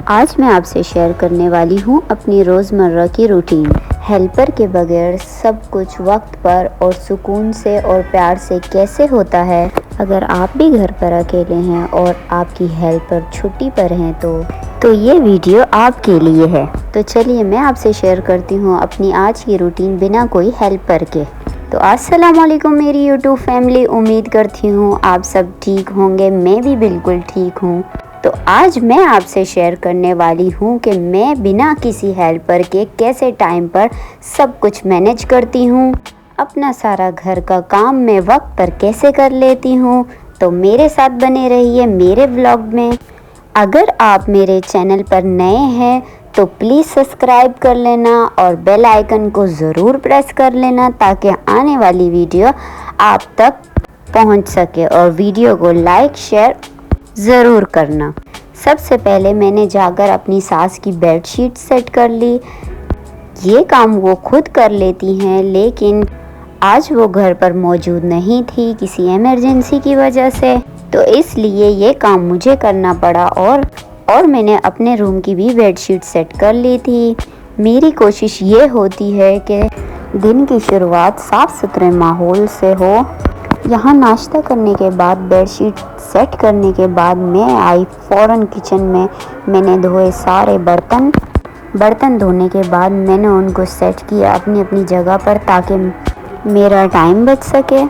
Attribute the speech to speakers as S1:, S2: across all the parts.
S1: آج میں آپ سے شیئر کرنے والی ہوں اپنی روزمرہ کی روٹین۔ ہیلپر کے بغیر سب کچھ وقت پر اور سکون سے اور پیار سے کیسے ہوتا ہے۔ اگر آپ بھی گھر پر اکیلے ہیں اور آپ کی ہیلپر چھٹی پر ہیں تو یہ ویڈیو آپ کے لیے ہے۔ تو چلیے میں آپ سے شیئر کرتی ہوں اپنی آج کی روٹین بنا کوئی ہیلپر کے۔ تو السلام علیکم میری یوٹیوب فیملی، امید کرتی ہوں آپ سب ٹھیک ہوں گے، میں بھی بالکل ٹھیک ہوں۔ تو آج میں آپ سے شیئر کرنے والی ہوں کہ میں بنا کسی ہیلپر کے کیسے ٹائم پر سب کچھ مینیج کرتی ہوں، اپنا سارا گھر کا کام میں وقت پر کیسے کر لیتی ہوں۔ تو میرے ساتھ بنے رہیے میرے ولاگ میں۔ اگر آپ میرے چینل پر نئے ہیں تو پلیز سبسکرائب کر لینا اور بیل آئیکن کو ضرور پریس کر لینا تاکہ آنے والی ویڈیو آپ تک پہنچ سکے، اور ویڈیو کو لائک شیئر ضرور کرنا۔ سب سے پہلے میں نے جا کر اپنی ساس کی بیڈ شیٹ سیٹ کر لی۔ یہ کام وہ خود کر لیتی ہیں، لیکن آج وہ گھر پر موجود نہیں تھی کسی ایمرجنسی کی وجہ سے، تو اس لیے یہ کام مجھے کرنا پڑا اور میں نے اپنے روم کی بھی بیڈ شیٹ سیٹ کر لی تھی۔ میری کوشش یہ ہوتی ہے کہ دن کی شروعات صاف ستھرے ماحول سے ہو۔ یہاں ناشتہ کرنے کے بعد بیڈ شیٹ سیٹ کرنے کے بعد میں آئی فوراً کچن میں نے دھوئے سارے برتن دھونے کے بعد میں نے ان کو سیٹ کیا اپنی اپنی جگہ پر تاکہ میرا ٹائم بچ سکے۔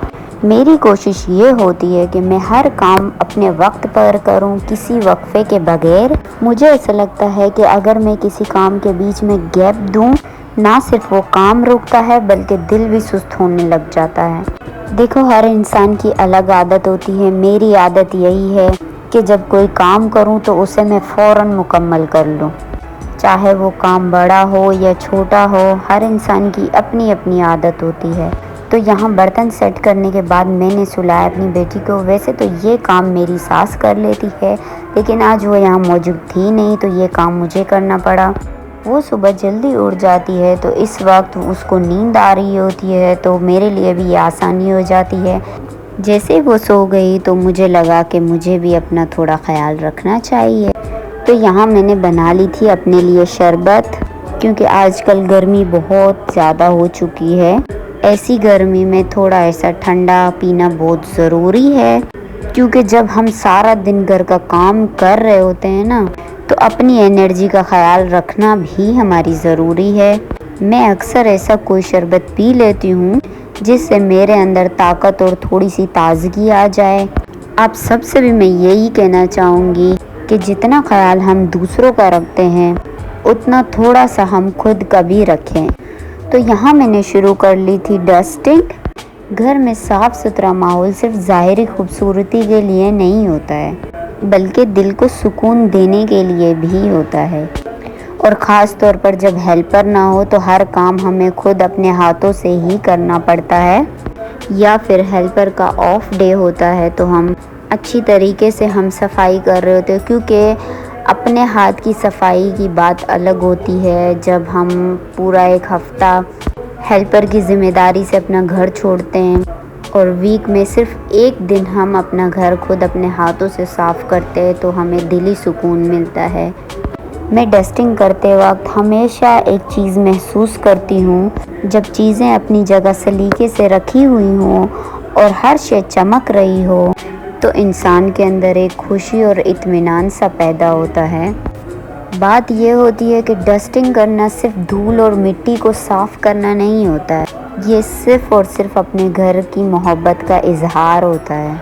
S1: میری کوشش یہ ہوتی ہے کہ میں ہر کام اپنے وقت پر کروں، کسی وقفے کے بغیر۔ مجھے ایسا لگتا ہے کہ اگر میں کسی کام کے بیچ میں گیپ دوں، نہ صرف وہ کام رکتا ہے بلکہ دل بھی سست ہونے لگ جاتا ہے۔ دیکھو، ہر انسان کی الگ عادت ہوتی ہے۔ میری عادت یہی ہے کہ جب کوئی کام کروں تو اسے میں فوراً مکمل کر لوں، چاہے وہ کام بڑا ہو یا چھوٹا ہو۔ ہر انسان کی اپنی اپنی عادت ہوتی ہے۔ تو یہاں برتن سیٹ کرنے کے بعد میں نے سلایا اپنی بیٹی کو۔ ویسے تو یہ کام میری ساس کر لیتی ہے، لیکن آج وہ یہاں موجود تھی نہیں تو یہ کام مجھے کرنا پڑا۔ وہ صبح جلدی اٹھ جاتی ہے تو اس وقت اس کو نیند آ رہی ہوتی ہے، تو میرے لیے بھی یہ آسانی ہو جاتی ہے۔ جیسے وہ سو گئی تو مجھے لگا کہ مجھے بھی اپنا تھوڑا خیال رکھنا چاہیے۔ تو یہاں میں نے بنا لی تھی اپنے لیے شربت، کیونکہ آج کل گرمی بہت زیادہ ہو چکی ہے۔ ایسی گرمی میں تھوڑا ایسا ٹھنڈا پینا بہت ضروری ہے، کیونکہ جب ہم سارا دن گھر کا کام کر رہے ہوتے ہیں نا، تو اپنی انرجی کا خیال رکھنا بھی ہماری ضروری ہے۔ میں اکثر ایسا کوئی شربت پی لیتی ہوں جس سے میرے اندر طاقت اور تھوڑی سی تازگی آ جائے۔ آپ سب سے بھی میں یہی کہنا چاہوں گی کہ جتنا خیال ہم دوسروں کا رکھتے ہیں اتنا تھوڑا سا ہم خود کا بھی رکھیں۔ تو یہاں میں نے شروع کر لی تھی ڈسٹنگ۔ گھر میں صاف ستھرا ماحول صرف ظاہری خوبصورتی کے لیے نہیں ہوتا ہے بلکہ دل کو سکون دینے کے لیے بھی ہوتا ہے، اور خاص طور پر جب ہیلپر نہ ہو تو ہر کام ہمیں خود اپنے ہاتھوں سے ہی کرنا پڑتا ہے، یا پھر ہیلپر کا آف ڈے ہوتا ہے تو ہم اچھی طریقے سے ہم صفائی کر رہے ہوتے ہیں، کیونکہ اپنے ہاتھ کی صفائی کی بات الگ ہوتی ہے۔ جب ہم پورا ایک ہفتہ ہیلپر کی ذمہ داری سے اپنا گھر چھوڑتے ہیں اور ویک میں صرف ایک دن ہم اپنا گھر خود اپنے ہاتھوں سے صاف کرتے ہیں تو ہمیں دلی سکون ملتا ہے۔ میں ڈسٹنگ کرتے وقت ہمیشہ ایک چیز محسوس کرتی ہوں، جب چیزیں اپنی جگہ سلیقے سے رکھی ہوئی ہوں اور ہر شے چمک رہی ہو تو انسان کے اندر ایک خوشی اور اطمینان سا پیدا ہوتا ہے۔ بات یہ ہوتی ہے کہ ڈسٹنگ کرنا صرف دھول اور مٹی کو صاف کرنا نہیں ہوتا ہے، یہ صرف اور صرف اپنے گھر کی محبت کا اظہار ہوتا ہے۔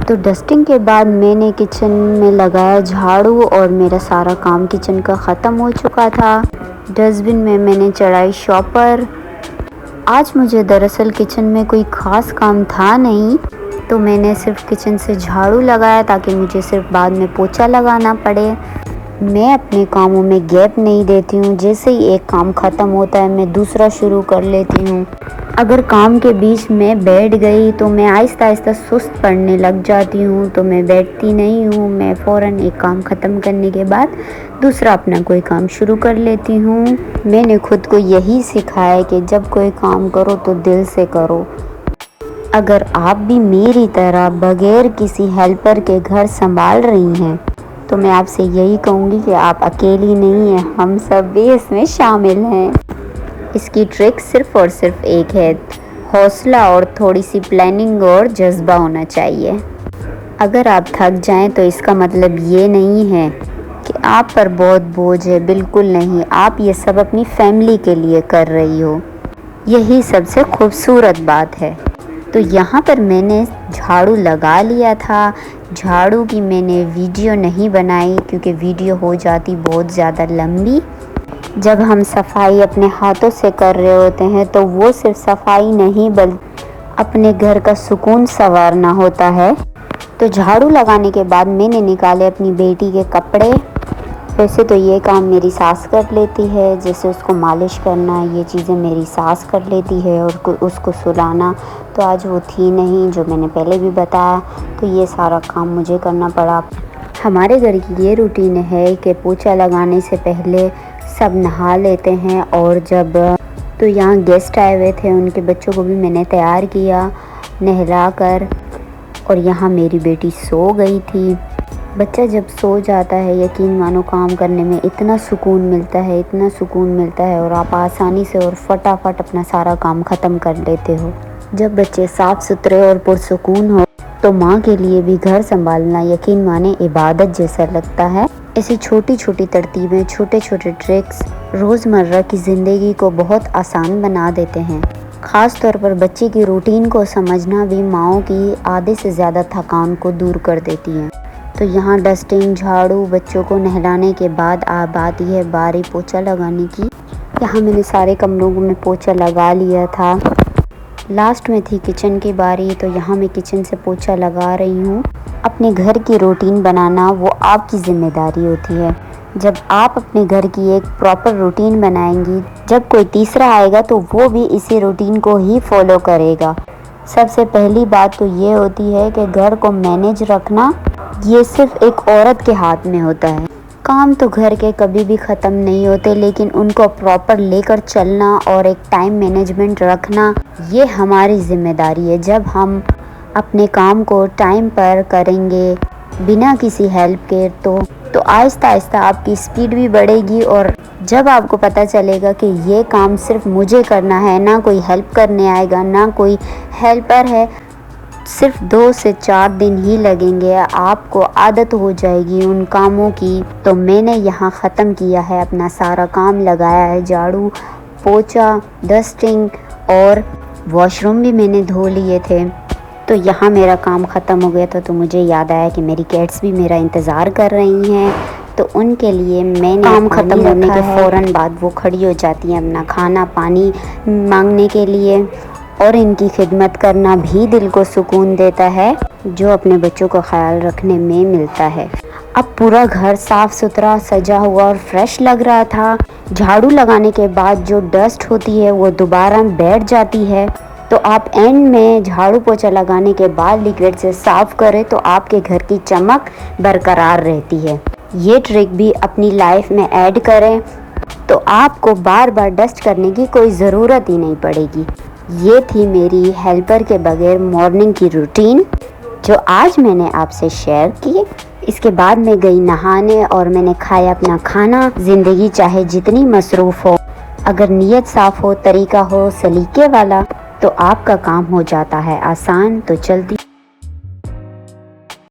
S1: تو ڈسٹنگ کے بعد میں نے کچن میں لگایا جھاڑو اور میرا سارا کام کچن کا ختم ہو چکا تھا۔ ڈسٹ بن میں نے چڑھائی شاپر۔ آج مجھے دراصل کچن میں کوئی خاص کام تھا نہیں، تو میں نے صرف کچن سے جھاڑو لگایا تاکہ مجھے صرف بعد میں پوچھا لگانا پڑے۔ میں اپنے کاموں میں گیپ نہیں دیتی ہوں، جیسے ہی ایک کام ختم ہوتا ہے میں دوسرا شروع کر لیتی ہوں۔ اگر کام کے بیچ میں بیٹھ گئی تو میں آہستہ آہستہ سست پڑنے لگ جاتی ہوں، تو میں بیٹھتی نہیں ہوں، میں فوراً ایک کام ختم کرنے کے بعد دوسرا اپنا کوئی کام شروع کر لیتی ہوں۔ میں نے خود کو یہی سکھایا ہے کہ جب کوئی کام کرو تو دل سے کرو۔ اگر آپ بھی میری طرح بغیر کسی ہیلپر کے گھر سنبھال رہی ہیں تو میں آپ سے یہی کہوں گی کہ آپ اکیلی نہیں ہیں، ہم سب بھی اس میں شامل ہیں۔ اس کی ٹرک صرف اور صرف ایک ہے، حوصلہ اور تھوڑی سی پلاننگ اور جذبہ ہونا چاہیے۔ اگر آپ تھک جائیں تو اس کا مطلب یہ نہیں ہے کہ آپ پر بہت بوجھ ہے، بالکل نہیں، آپ یہ سب اپنی فیملی کے لیے کر رہی ہو، یہی سب سے خوبصورت بات ہے۔ تو یہاں پر میں نے جھاڑو لگا لیا تھا، جھاڑو کی میں نے ویڈیو نہیں بنائی کیونکہ ویڈیو ہو جاتی بہت زیادہ لمبی۔ جب ہم صفائی اپنے ہاتھوں سے کر رہے ہوتے ہیں تو وہ صرف صفائی نہیں بلکہ اپنے گھر کا سکون سنوارنا ہوتا ہے۔ تو جھاڑو لگانے کے بعد میں نے نکالے اپنی بیٹی کے کپڑے۔ ویسے تو یہ کام میری ساس کر لیتی ہے، جیسے اس کو مالش کرنا، یہ چیزیں میری ساس کر لیتی ہے، اور اس کو سلانا تو آج وہ تھی نہیں، جو میں نے پہلے بھی بتایا، تو یہ سارا کام مجھے کرنا پڑا۔ ہمارے گھر کی یہ روٹین ہے کہ پوچھا لگانے سے پہلے سب نہا لیتے ہیں، اور جب تو یہاں گیسٹ آئے ہوئے تھے، ان کے بچوں کو بھی میں نے تیار کیا نہلا کر، اور یہاں میری بیٹی سو گئی تھی۔ بچہ جب سو جاتا ہے یقین مانو کام کرنے میں اتنا سکون ملتا ہے، اتنا سکون ملتا ہے، اور آپ آسانی سے اور فٹافٹ اپنا سارا کام ختم کر لیتے ہو۔ جب بچے صاف ستھرے اور پرسکون ہو تو ماں کے لیے بھی گھر سنبھالنا یقین مانے عبادت جیسا لگتا ہے۔ ایسی چھوٹی چھوٹی ترتیبیں، چھوٹے چھوٹے ٹرکس روزمرہ کی زندگی کو بہت آسان بنا دیتے ہیں۔ خاص طور پر بچے کی روٹین کو سمجھنا بھی ماؤں کی آدھے سے زیادہ تھکان کو دور کر دیتی ہے۔ تو یہاں ڈسٹنگ، جھاڑو، بچوں کو نہلانے کے بعد اب آتی ہے باری پوچھا لگانے کی۔ یہاں میں نے سارے کمروں میں پوچھا لگا لیا تھا، لاسٹ میں تھی کچن کی باری، تو یہاں میں کچن سے پوچھا لگا رہی ہوں۔ اپنے گھر کی روٹین بنانا وہ آپ کی ذمہ داری ہوتی ہے۔ جب آپ اپنے گھر کی ایک پراپر روٹین بنائیں گی، جب کوئی تیسرا آئے گا تو وہ بھی اسی روٹین کو ہی فالو کرے گا۔ سب سے پہلی بات تو یہ ہوتی ہے کہ گھر کو مینیج رکھنا یہ صرف ایک عورت کے ہاتھ میں ہوتا ہے۔ کام تو گھر کے کبھی بھی ختم نہیں ہوتے، لیکن ان کو پراپر لے کر چلنا اور ایک ٹائم مینجمنٹ رکھنا یہ ہماری ذمہ داری ہے۔ جب ہم اپنے کام کو ٹائم پر کریں گے بنا کسی ہیلپ کے تو آہستہ آہستہ آپ کی سپیڈ بھی بڑھے گی، اور جب آپ کو پتہ چلے گا کہ یہ کام صرف مجھے کرنا ہے، نہ کوئی ہیلپ کرنے آئے گا، نہ کوئی ہیلپر ہے، صرف 2 سے 4 دن ہی لگیں گے، آپ کو عادت ہو جائے گی ان کاموں کی۔ تو میں نے یہاں ختم کیا ہے اپنا سارا کام، لگایا ہے جھاڑو، پوچھا، ڈسٹنگ، اور واش روم بھی میں نے دھو لیے تھے۔ تو یہاں میرا کام ختم ہو گیا تھا، تو مجھے یاد آیا کہ میری کیٹس بھی میرا انتظار کر رہی ہیں، تو ان کے لیے میں نے کام ختم ہونے کے فوراً بعد وہ کھڑی ہو جاتی ہیں اپنا کھانا پانی مانگنے کے لیے، اور ان کی خدمت کرنا بھی دل کو سکون دیتا ہے جو اپنے بچوں کا خیال رکھنے میں ملتا ہے۔ اب پورا گھر صاف ستھرا سجا ہوا اور فریش لگ رہا تھا۔ جھاڑو لگانے کے بعد جو ڈسٹ ہوتی ہے وہ دوبارہ بیٹھ جاتی ہے، تو آپ اینڈ میں جھاڑو پوچھا لگانے کے بعد لیکوڈ سے صاف کریں تو آپ کے گھر کی چمک برقرار رہتی ہے۔ یہ ٹرک بھی اپنی لائف میں ایڈ کریں تو آپ کو بار بار ڈسٹ کرنے کی کوئی ضرورت ہی نہیں پڑے گی۔ یہ تھی میری ہیلپر کے بغیر مارننگ کی روٹین جو آج میں نے آپ سے شیئر کی۔ اس کے بعد میں گئی نہانے اور میں نے کھایا اپنا کھانا۔ زندگی چاہے جتنی مصروف ہو، اگر نیت صاف ہو، طریقہ ہو، سلیقے والا، تو آپ کا کام ہو جاتا ہے آسان۔ تو چلتی